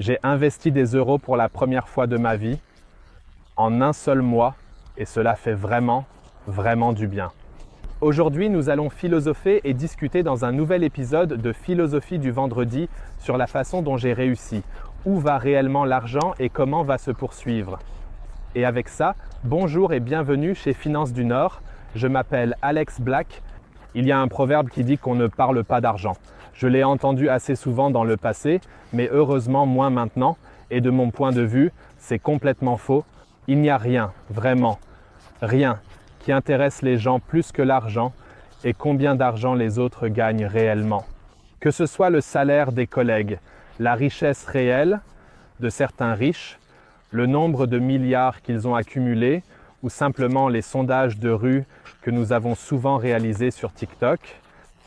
J'ai investi des euros pour la première fois de ma vie en un seul mois et cela fait vraiment, vraiment du bien. Aujourd'hui, nous allons philosopher et discuter dans un nouvel épisode de Philosophie du vendredi sur la façon dont j'ai réussi, où va réellement l'argent et comment va se poursuivre. Et avec ça, bonjour et bienvenue chez Finance du Nord. Je m'appelle Alex Black. Il y a un proverbe qui dit qu'on ne parle pas d'argent. Je l'ai entendu assez souvent dans le passé, mais heureusement moins maintenant. Et de mon point de vue, c'est complètement faux. Il n'y a rien, vraiment, rien, qui intéresse les gens plus que l'argent et combien d'argent les autres gagnent réellement. Que ce soit le salaire des collègues, la richesse réelle de certains riches, le nombre de milliards qu'ils ont accumulés ou simplement les sondages de rue que nous avons souvent réalisés sur TikTok.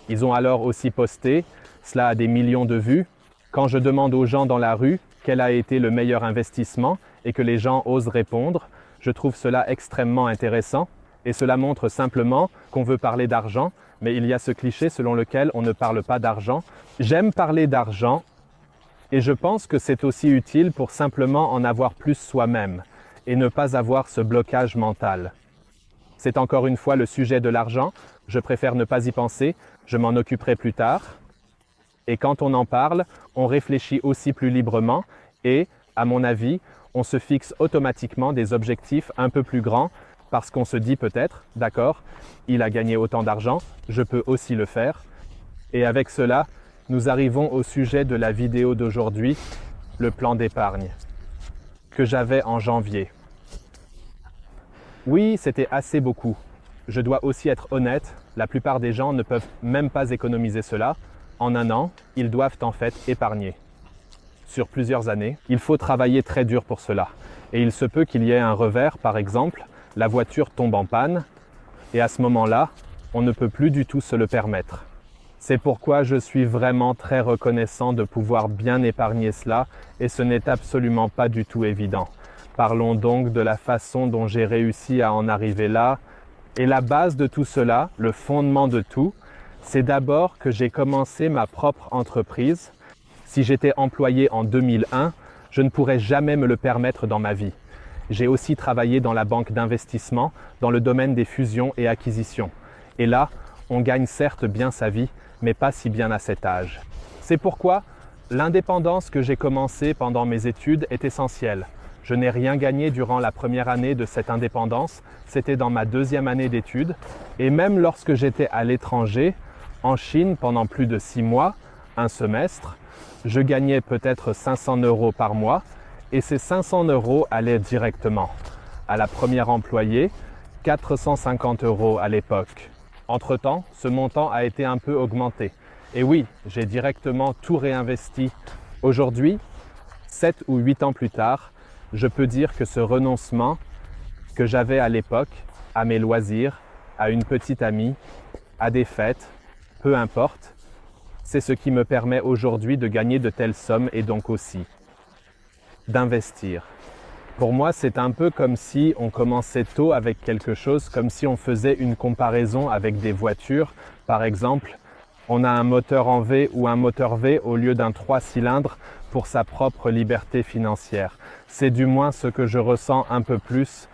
Ils ont alors aussi posté, cela a des millions de vues. Quand je demande aux gens dans la rue quel a été le meilleur investissement et que les gens osent répondre, je trouve cela extrêmement intéressant et cela montre simplement qu'on veut parler d'argent, mais il y a ce cliché selon lequel on ne parle pas d'argent. J'aime parler d'argent et je pense que c'est aussi utile pour simplement en avoir plus soi-même et ne pas avoir ce blocage mental. C'est encore une fois le sujet de l'argent, je préfère ne pas y penser, je m'en occuperai plus tard. Et quand on en parle, on réfléchit aussi plus librement et, à mon avis, on se fixe automatiquement des objectifs un peu plus grands parce qu'on se dit peut-être, d'accord, il a gagné autant d'argent, je peux aussi le faire. Et avec cela, nous arrivons au sujet de la vidéo d'aujourd'hui, le plan d'épargne que j'avais en janvier. Oui, c'était assez beaucoup. Je dois aussi être honnête, la plupart des gens ne peuvent même pas économiser cela. En un an, ils doivent en fait épargner. Sur plusieurs années, il faut travailler très dur pour cela. Et il se peut qu'il y ait un revers, par exemple, la voiture tombe en panne, et à ce moment-là, on ne peut plus du tout se le permettre. C'est pourquoi je suis vraiment très reconnaissant de pouvoir bien épargner cela, et ce n'est absolument pas du tout évident. Parlons donc de la façon dont j'ai réussi à en arriver là. Et la base de tout cela, le fondement de tout, c'est d'abord que j'ai commencé ma propre entreprise. Si j'étais employé en 2001, je ne pourrais jamais me le permettre dans ma vie. J'ai aussi travaillé dans la banque d'investissement, dans le domaine des fusions et acquisitions. Et là, on gagne certes bien sa vie, mais pas si bien à cet âge. C'est pourquoi l'indépendance que j'ai commencée pendant mes études est essentielle. Je n'ai rien gagné durant la première année de cette indépendance, c'était dans ma deuxième année d'études. Et même lorsque j'étais à l'étranger, en Chine pendant plus de 6 mois, un semestre, je gagnais peut-être 500 € par mois et ces 500 € allaient directement à la première employée, 450 € à l'époque. Entre-temps, ce montant a été un peu augmenté. Et oui, j'ai directement tout réinvesti. Aujourd'hui, 7 ou 8 ans plus tard, je peux dire que ce renoncement que j'avais à l'époque, à mes loisirs, à une petite amie, à des fêtes, peu importe, c'est ce qui me permet aujourd'hui de gagner de telles sommes et donc aussi d'investir. Pour moi, c'est un peu comme si on commençait tôt avec quelque chose, comme si on faisait une comparaison avec des voitures. Par exemple, on a un moteur en V ou un moteur V au lieu d'un 3 cylindres pour sa propre liberté financière. C'est du moins ce que je ressens un peu plus.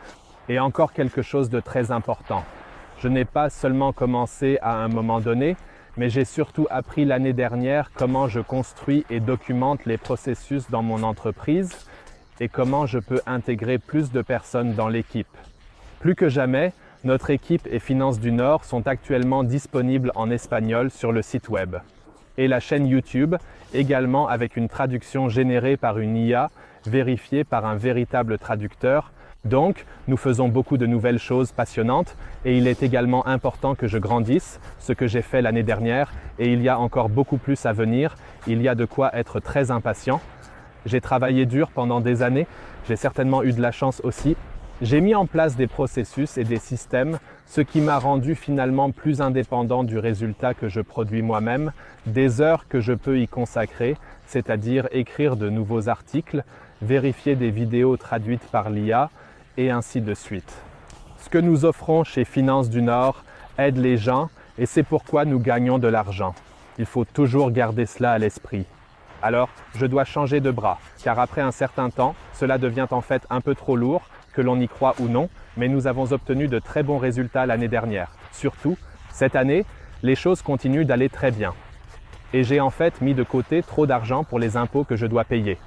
Et encore quelque chose de très important. Je n'ai pas seulement commencé à un moment donné, mais j'ai surtout appris l'année dernière comment je construis et documente les processus dans mon entreprise et comment je peux intégrer plus de personnes dans l'équipe. Plus que jamais, notre équipe et Finance du Nord sont actuellement disponibles en espagnol sur le site web. Et la chaîne YouTube, également avec une traduction générée par une IA, vérifiée par un véritable traducteur. Donc, nous faisons beaucoup de nouvelles choses passionnantes et il est également important que je grandisse, ce que j'ai fait l'année dernière, et il y a encore beaucoup plus à venir. Il y a de quoi être très impatient. J'ai travaillé dur pendant des années, j'ai certainement eu de la chance aussi. J'ai mis en place des processus et des systèmes, ce qui m'a rendu finalement plus indépendant du résultat que je produis moi-même, des heures que je peux y consacrer, c'est-à-dire écrire de nouveaux articles, vérifier des vidéos traduites par l'IA, et ainsi de suite. Ce que nous offrons chez Finance du Nord aide les gens et c'est pourquoi nous gagnons de l'argent. Il faut toujours garder cela à l'esprit. Alors, je dois changer de bras, car après un certain temps, cela devient en fait un peu trop lourd, que l'on y croit ou non, mais nous avons obtenu de très bons résultats l'année dernière. Surtout, cette année, les choses continuent d'aller très bien. Et j'ai en fait mis de côté trop d'argent pour les impôts que je dois payer.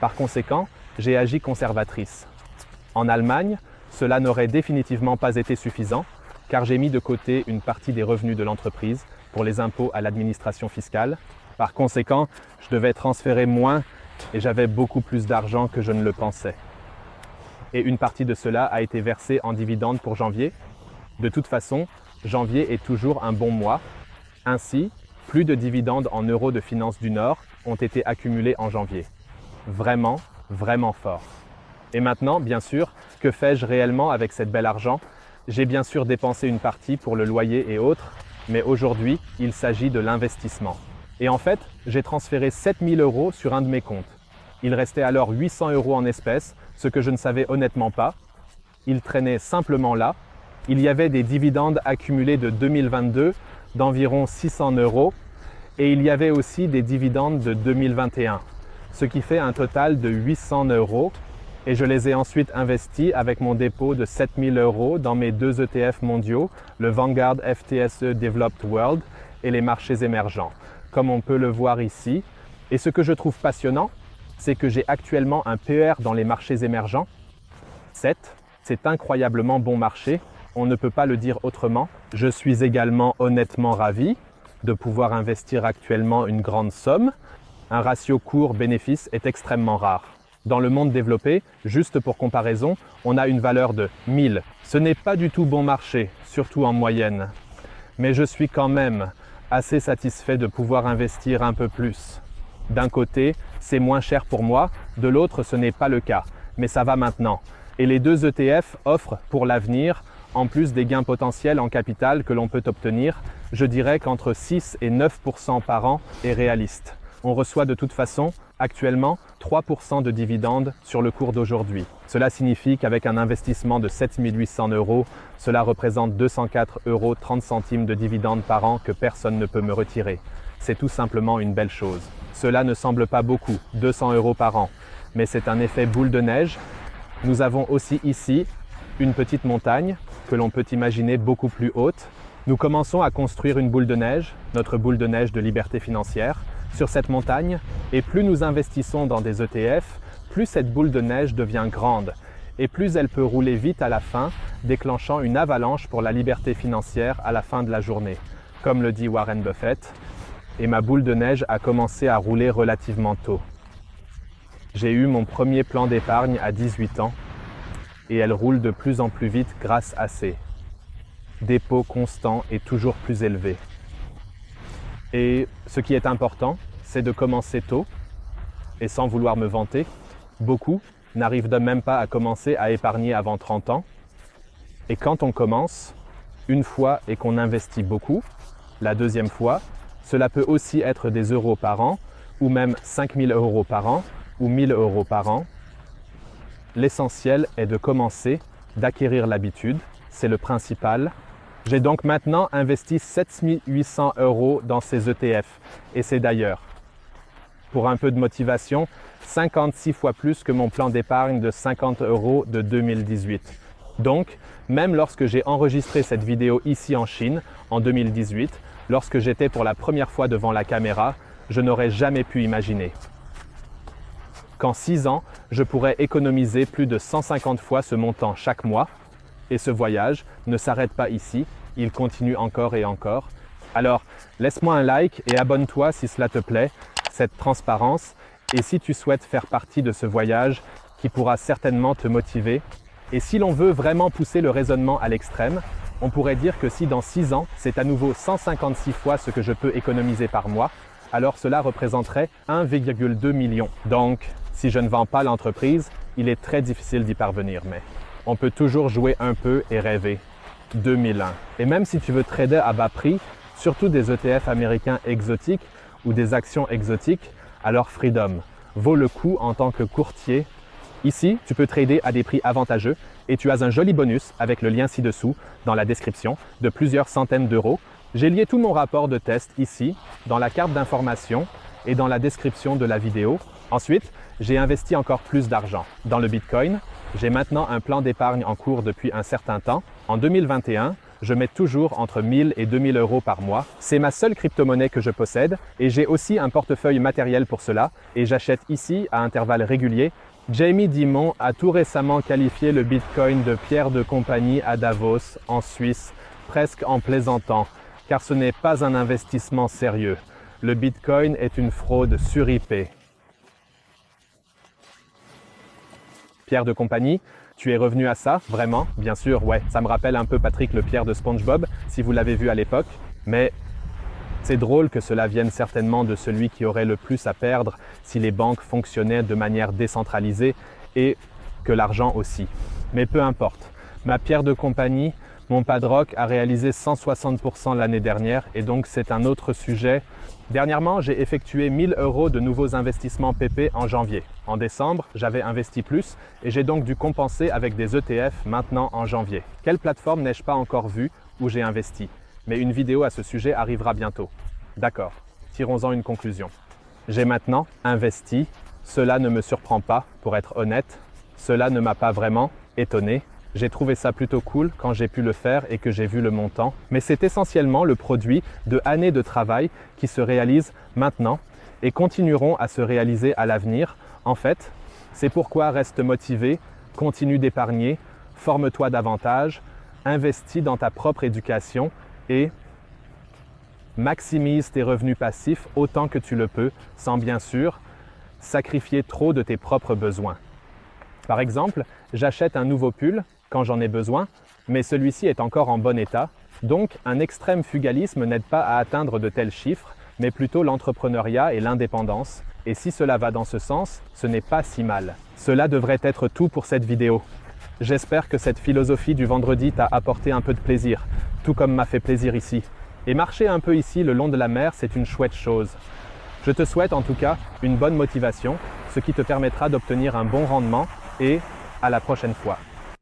Par conséquent, j'ai agi conservatrice. En Allemagne, cela n'aurait définitivement pas été suffisant, car j'ai mis de côté une partie des revenus de l'entreprise pour les impôts à l'administration fiscale. Par conséquent, je devais transférer moins et j'avais beaucoup plus d'argent que je ne le pensais. Et une partie de cela a été versée en dividendes pour janvier. De toute façon, janvier est toujours un bon mois. Ainsi, plus de dividendes en euros de Finances du Nord ont été accumulés en janvier. Vraiment, vraiment fort. Et maintenant, bien sûr, que fais-je réellement avec cet bel argent? J'ai bien sûr dépensé une partie pour le loyer et autres, mais aujourd'hui, il s'agit de l'investissement. Et en fait, j'ai transféré 7 000 € sur un de mes comptes. Il restait alors 800 € en espèces, ce que je ne savais honnêtement pas. Il traînait simplement là. Il y avait des dividendes accumulés de 2022 d'environ 600 € et il y avait aussi des dividendes de 2021, ce qui fait un total de 800 € et je les ai ensuite investis avec mon dépôt de 7 000 € dans mes deux ETF mondiaux, le Vanguard FTSE Developed World et les marchés émergents, comme on peut le voir ici. Et ce que je trouve passionnant, c'est que j'ai actuellement un PER dans les marchés émergents, 7. C'est incroyablement bon marché, on ne peut pas le dire autrement. Je suis également honnêtement ravi de pouvoir investir actuellement une grande somme. Un ratio cours-bénéfice est extrêmement rare. Dans le monde développé, juste pour comparaison, on a une valeur de 1000. Ce n'est pas du tout bon marché, surtout en moyenne. Mais je suis quand même assez satisfait de pouvoir investir un peu plus. D'un côté, c'est moins cher pour moi, de l'autre, ce n'est pas le cas. Mais ça va maintenant. Et les deux ETF offrent pour l'avenir, en plus des gains potentiels en capital que l'on peut obtenir, je dirais qu'entre 6 et 9% par an est réaliste. On reçoit de toute façon, actuellement, 3% de dividendes sur le cours d'aujourd'hui. Cela signifie qu'avec un investissement de 7 800 €, cela représente 204,30 € de dividendes par an que personne ne peut me retirer. C'est tout simplement une belle chose. Cela ne semble pas beaucoup, 200 € par an, mais c'est un effet boule de neige. Nous avons aussi ici une petite montagne que l'on peut imaginer beaucoup plus haute. Nous commençons à construire une boule de neige, notre boule de neige de liberté financière, sur cette montagne, et plus nous investissons dans des ETF, plus cette boule de neige devient grande, et plus elle peut rouler vite à la fin, déclenchant une avalanche pour la liberté financière à la fin de la journée, comme le dit Warren Buffett, et ma boule de neige a commencé à rouler relativement tôt. J'ai eu mon premier plan d'épargne à 18 ans, et elle roule de plus en plus vite grâce à ces dépôts constants et toujours plus élevés. Et ce qui est important, c'est de commencer tôt, et sans vouloir me vanter, beaucoup n'arrivent même pas à commencer à épargner avant 30 ans. Et quand on commence, une fois et qu'on investit beaucoup, la deuxième fois, cela peut aussi être des euros par an, ou même 5 000 € par an, ou 1 000 € par an. L'essentiel est de commencer, d'acquérir l'habitude, c'est le principal. J'ai donc maintenant investi 7 800 € dans ces ETF, et c'est d'ailleurs, pour un peu de motivation, 56 fois plus que mon plan d'épargne de 50 € de 2018. Donc, même lorsque j'ai enregistré cette vidéo ici en Chine, en 2018, lorsque j'étais pour la première fois devant la caméra, je n'aurais jamais pu imaginer qu'en 6 ans, je pourrais économiser plus de 150 fois ce montant chaque mois. Et ce voyage ne s'arrête pas ici, il continue encore et encore. Alors, laisse-moi un like et abonne-toi si cela te plaît, cette transparence, et si tu souhaites faire partie de ce voyage qui pourra certainement te motiver. Et si l'on veut vraiment pousser le raisonnement à l'extrême, on pourrait dire que si dans 6 ans, c'est à nouveau 156 fois ce que je peux économiser par mois, alors cela représenterait 1,2 million. Donc, si je ne vends pas l'entreprise, il est très difficile d'y parvenir, mais on peut toujours jouer un peu et rêver. 2001. Et même si tu veux trader à bas prix, surtout des ETF américains exotiques ou des actions exotiques, alors Freedom vaut le coup en tant que courtier. Ici, tu peux trader à des prix avantageux et tu as un joli bonus avec le lien ci-dessous dans la description de plusieurs centaines d'euros. J'ai lié tout mon rapport de test ici, dans la carte d'information, et dans la description de la vidéo. Ensuite, j'ai investi encore plus d'argent dans le Bitcoin. J'ai maintenant un plan d'épargne en cours depuis un certain temps. En 2021, je mets toujours entre 1000 et 2000 euros par mois. C'est ma seule crypto-monnaie que je possède et j'ai aussi un portefeuille matériel pour cela et j'achète ici à intervalles réguliers. Jamie Dimon a tout récemment qualifié le Bitcoin de pierre de compagnie à Davos, en Suisse, presque en plaisantant, car ce n'est pas un investissement sérieux. Le Bitcoin est une fraude sur IP. Pierre de compagnie, tu es revenu à ça, vraiment? Bien sûr, ouais, ça me rappelle un peu Patrick le Pierre de SpongeBob, si vous l'avez vu à l'époque, mais c'est drôle que cela vienne certainement de celui qui aurait le plus à perdre si les banques fonctionnaient de manière décentralisée et que l'argent aussi. Mais peu importe, ma pierre de compagnie, mon padrock a réalisé 160% l'année dernière et donc c'est un autre sujet. Dernièrement, j'ai effectué 1000 euros de nouveaux investissements PP en janvier. En décembre, j'avais investi plus et j'ai donc dû compenser avec des ETF maintenant en janvier. Quelle plateforme n'ai-je pas encore vue où j'ai investi? Mais une vidéo à ce sujet arrivera bientôt. D'accord, tirons-en une conclusion. J'ai maintenant investi. Cela ne me surprend pas, pour être honnête. Cela ne m'a pas vraiment étonné. J'ai trouvé ça plutôt cool quand j'ai pu le faire et que j'ai vu le montant. Mais c'est essentiellement le produit de années de travail qui se réalisent maintenant et continueront à se réaliser à l'avenir. En fait, c'est pourquoi reste motivé, continue d'épargner, forme-toi davantage, investis dans ta propre éducation et maximise tes revenus passifs autant que tu le peux, sans bien sûr sacrifier trop de tes propres besoins. Par exemple, j'achète un nouveau pull quand j'en ai besoin, mais celui-ci est encore en bon état, donc un extrême fugalisme n'aide pas à atteindre de tels chiffres, mais plutôt l'entrepreneuriat et l'indépendance. Et si cela va dans ce sens, ce n'est pas si mal. Cela devrait être tout pour cette vidéo. J'espère que cette philosophie du vendredi t'a apporté un peu de plaisir, tout comme m'a fait plaisir ici. Et marcher un peu ici le long de la mer, c'est une chouette chose. Je te souhaite en tout cas une bonne motivation, ce qui te permettra d'obtenir un bon rendement et à la prochaine fois.